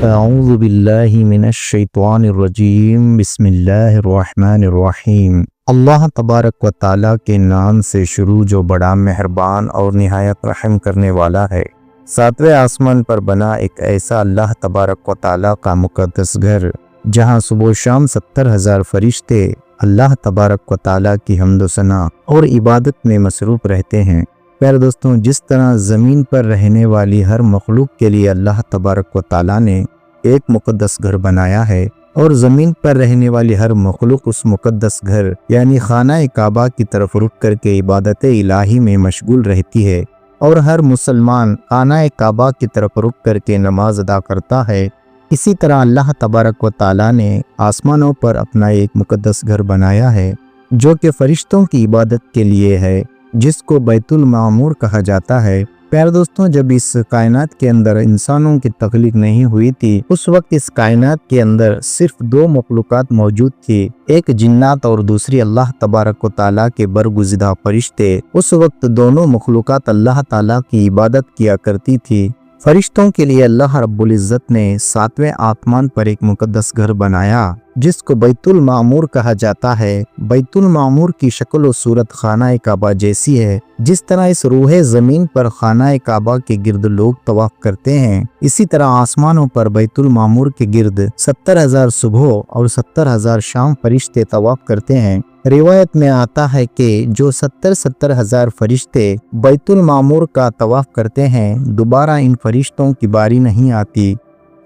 اعوذ باللہ من الشیطان الرجیم بسم اللہ الرحمن الرحیم۔ اللہ تبارک و تعالیٰ کے نام سے شروع جو بڑا مہربان اور نہایت رحم کرنے والا ہے۔ ساتویں آسمان پر بنا ایک ایسا اللہ تبارک و تعالیٰ کا مقدس گھر جہاں صبح و شام 70,000 فرشتے اللہ تبارک و تعالیٰ کی حمد و ثنا اور عبادت میں مصروف رہتے ہیں۔ پیارے دوستوں، جس طرح زمین پر رہنے والی ہر مخلوق کے لیے اللہ تبارک و تعالیٰ نے ایک مقدس گھر بنایا ہے، اور زمین پر رہنے والی ہر مخلوق اس مقدس گھر یعنی خانہ کعبہ کی طرف رک کر کے عبادت الہی میں مشغول رہتی ہے، اور ہر مسلمان خانہ کعبہ کی طرف رک کر کے نماز ادا کرتا ہے، اسی طرح اللہ تبارک و تعالیٰ نے آسمانوں پر اپنا ایک مقدس گھر بنایا ہے جو کہ فرشتوں کی عبادت کے لیے ہے، جس کو بیت المعمور کہا جاتا ہے۔ پیارے دوستوں، جب اس کائنات کے اندر انسانوں کی تخلیق نہیں ہوئی تھی، اس وقت اس کائنات کے اندر صرف دو مخلوقات موجود تھی، ایک جنات اور دوسری اللہ تبارک و تعالیٰ کے برگزیدہ فرشتے۔ اس وقت دونوں مخلوقات اللہ تعالیٰ کی عبادت کیا کرتی تھی۔ فرشتوں کے لیے اللہ رب العزت نے ساتویں آسمان پر ایک مقدس گھر بنایا جس کو بیت المعمور کہا جاتا ہے۔ بیت المعمور کی شکل و صورت خانہ کعبہ جیسی ہے۔ جس طرح اس روح زمین پر خانہ کعبہ کے گرد لوگ طواف کرتے ہیں، اسی طرح آسمانوں پر بیت المعمور کے گرد 70,000 صبح اور 70,000 شام فرشتے طواف کرتے ہیں۔ روایت میں آتا ہے کہ جو 70,000 فرشتے بیت المعمور کا طواف کرتے ہیں، دوبارہ ان فرشتوں کی باری نہیں آتی،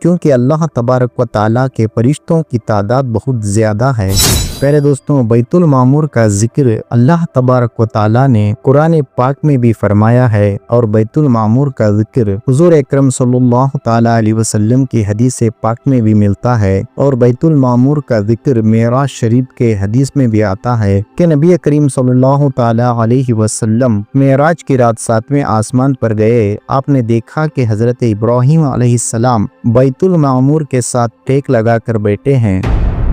کیونکہ اللہ تبارک و تعالیٰ کے فرشتوں کی تعداد بہت زیادہ ہے۔ پیارے دوستوں، بیت المعمور کا ذکر اللہ تبارک و تعالیٰ نے قرآن پاک میں بھی فرمایا ہے، اور بیت المعمور کا ذکر حضور اکرم صلی اللہ تعالیٰ علیہ وسلم کی حدیث پاک میں بھی ملتا ہے، اور بیت المعمور کا ذکر معراج شریف کے حدیث میں بھی آتا ہے کہ نبی کریم صلی اللہ تعالیٰ علیہ وسلم معراج کی رات ساتویں آسمان پر گئے۔ آپ نے دیکھا کہ حضرت ابراہیم علیہ السلام بیت المعمور کے ساتھ ٹیک لگا کر بیٹھے ہیں۔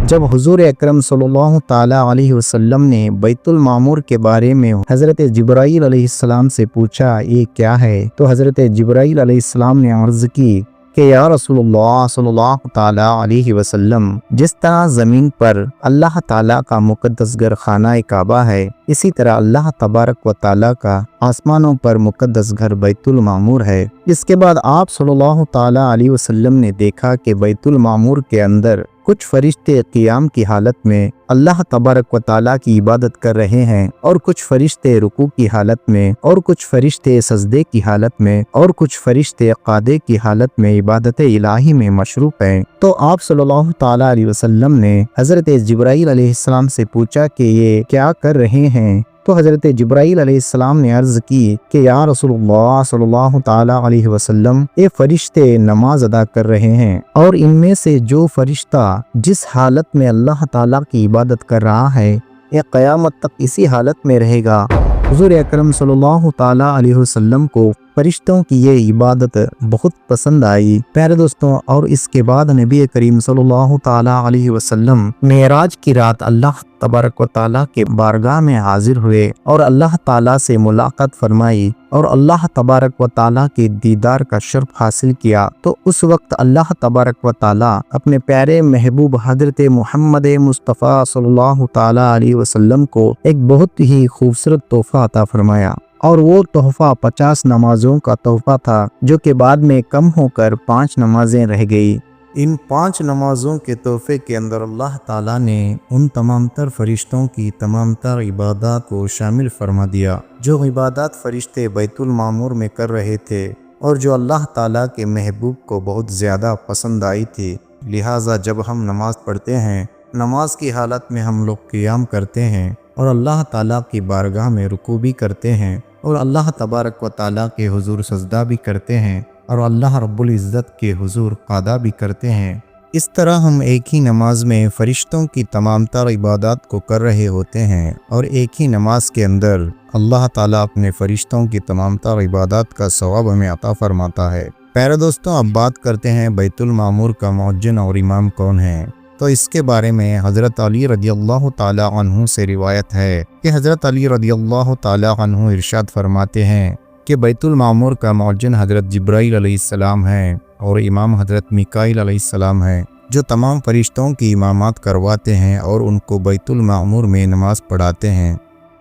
جب حضور اکرم صلی اللہ تعالیٰ علیہ وسلم نے بیت المعمور کے بارے میں حضرت جبرائیل علیہ السلام سے پوچھا یہ کیا ہے، تو حضرت جبرائیل علیہ السلام نے عرض کی کہ یا رسول اللہ صلی اللہ تعالیٰ علیہ وسلم، جس طرح زمین پر اللہ تعالیٰ کا مقدس گھر خانہ کعبہ ہے، اسی طرح اللہ تبارک و تعالیٰ کا آسمانوں پر مقدس گھر بیت المعمور ہے۔ اس کے بعد آپ صلی اللہ تعالیٰ علیہ وسلم نے دیکھا کہ بیت المعمور کے اندر کچھ فرشتے قیام کی حالت میں اللہ تبارک و تعالیٰ کی عبادت کر رہے ہیں، اور کچھ فرشتے رکوع کی حالت میں، اور کچھ فرشتے سجدے کی حالت میں، اور کچھ فرشتے قعدے کی حالت میں عبادت الہی میں مشروف ہیں۔ تو آپ صلی اللہ تعالیٰ علیہ وسلم نے حضرت جبرائیل علیہ السلام سے پوچھا کہ یہ کیا کر رہے ہیں، تو حضرت جبرائیل علیہ السلام نے عرض کی کہ یا رسول اللہ صلی اللہ تعالیٰ علیہ وسلم، یہ فرشتے نماز ادا کر رہے ہیں، اور ان میں سے جو فرشتہ جس حالت میں اللہ تعالیٰ کی عبادت کر رہا ہے، یہ قیامت تک اسی حالت میں رہے گا۔ حضور اکرم صلی اللہ تعالیٰ علیہ وسلم کو فرشتوں کی یہ عبادت بہت پسند آئی۔ پیارے دوستوں، اور اس کے بعد نبی کریم صلی اللہ تعالیٰ علیہ وسلم معراج کی رات اللہ تبارک و تعالیٰ کے بارگاہ میں حاضر ہوئے، اور اللہ تعالیٰ سے ملاقات فرمائی، اور اللہ تبارک و تعالیٰ کے دیدار کا شرف حاصل کیا۔ تو اس وقت اللہ تبارک و تعالیٰ اپنے پیارے محبوب حضرت محمد مصطفیٰ صلی اللہ تعالیٰ علیہ وسلم کو ایک بہت ہی خوبصورت تحفہ عطا فرمایا، اور وہ تحفہ 50 نمازوں کا تحفہ تھا، جو کہ بعد میں کم ہو کر 5 نمازیں رہ گئی۔ ان 5 نمازوں کے تحفے کے اندر اللہ تعالیٰ نے ان تمام تر فرشتوں کی تمام تر عبادات کو شامل فرما دیا، جو عبادات فرشتے بیت المعمور میں کر رہے تھے، اور جو اللہ تعالیٰ کے محبوب کو بہت زیادہ پسند آئی تھی۔ لہٰذا جب ہم نماز پڑھتے ہیں، نماز کی حالت میں ہم لوگ قیام کرتے ہیں، اور اللہ تعالیٰ کی بارگاہ میں رکوع بھی کرتے ہیں، اور اللہ تبارک و تعالیٰ کے حضور سجدہ بھی کرتے ہیں، اور اللہ رب العزت کے حضور قعدہ بھی کرتے ہیں۔ اس طرح ہم ایک ہی نماز میں فرشتوں کی تمام تر عبادات کو کر رہے ہوتے ہیں، اور ایک ہی نماز کے اندر اللہ تعالیٰ اپنے فرشتوں کی تمام تر عبادات کا ثواب ہمیں عطا فرماتا ہے۔ پیارے دوستوں، اب بات کرتے ہیں بیت المعمور کا مؤذن اور امام کون ہے۔ تو اس کے بارے میں حضرت علی رضی اللہ تعالیٰ عنہ سے روایت ہے کہ حضرت علی رضی اللہ تعالیٰ عنہ ارشاد فرماتے ہیں کہ بیت المعمور کا مؤذن حضرت جبرائیل علیہ السلام ہیں۔ اور امام حضرت میکائیل علیہ السلام ہیں جو تمام فرشتوں کی امامات کرواتے ہیں اور ان کو بیت المعمور میں نماز پڑھاتے ہیں۔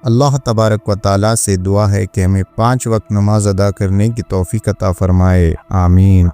اللہ تبارک و تعالیٰ سے دعا ہے کہ ہمیں 5 وقت نماز ادا کرنے کی توفیق عطا فرمائے، آمین۔